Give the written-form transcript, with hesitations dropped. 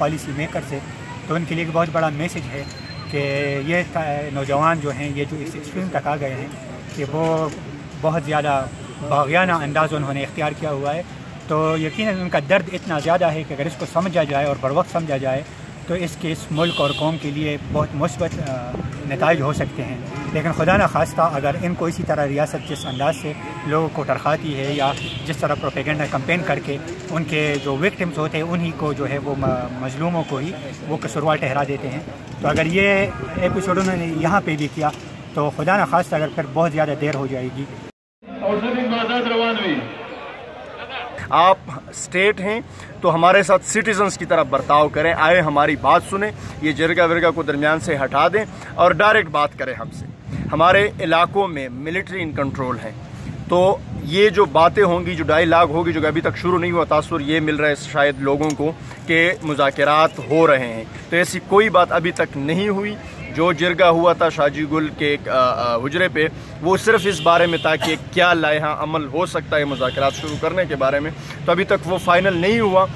Policy maker سے، تو ان کے لیے ایک بہت بڑا میسج ہے کہ یہ نوجوان جو ہیں یہ جو اس ایکسٹریم تک آ گئے ہیں کہ وہ بہت زیادہ باغیانہ انداز انہوں نے اختیار کیا ہوا ہے، تو یقیناً ان کا درد اتنا زیادہ ہے کہ اگر اس کو سمجھا جائے اور بروقت سمجھا جائے تو اس کے اس ملک اور قوم کے لیے بہت مثبت نتائج ہو سکتے ہیں۔ لیکن خدا نخواستہ اگر ان کو اسی طرح ریاست جس انداز سے لوگوں کو ٹرخاتی ہے یا جس طرح پروپیگنڈا کمپین کر کے ان کے جو وکٹمز ہوتے ہیں انہی کو جو ہے وہ مظلوموں کو ہی وہ قصوروار ٹھہرا دیتے ہیں، تو اگر یہ ایپیسوڈ انہوں نے یہاں پہ بھی کیا تو خدا نخواستہ اگر پھر بہت زیادہ دیر ہو جائے گی۔ آپ اسٹیٹ ہیں تو ہمارے ساتھ سٹیزنز کی طرح برتاؤ کریں، آئے ہماری بات سنیں، یہ جرگہ ورگہ کو درمیان سے ہٹا دیں اور ڈائریکٹ بات کریں ہم سے۔ ہمارے علاقوں میں ملٹری ان کنٹرول ہے، تو یہ جو باتیں ہوں گی، جو ڈائیلاگ ہوگی، جو ابھی تک شروع نہیں ہوا، تاثر یہ مل رہا ہے شاید لوگوں کو کہ مذاکرات ہو رہے ہیں، تو ایسی کوئی بات ابھی تک نہیں ہوئی۔ جو جرگہ ہوا تھا شاجی گل کے حجرے پہ، وہ صرف اس بارے میں تھا کہ کیا لائحہ عمل ہو سکتا ہے مذاکرات شروع کرنے کے بارے میں، تو ابھی تک وہ فائنل نہیں ہوا۔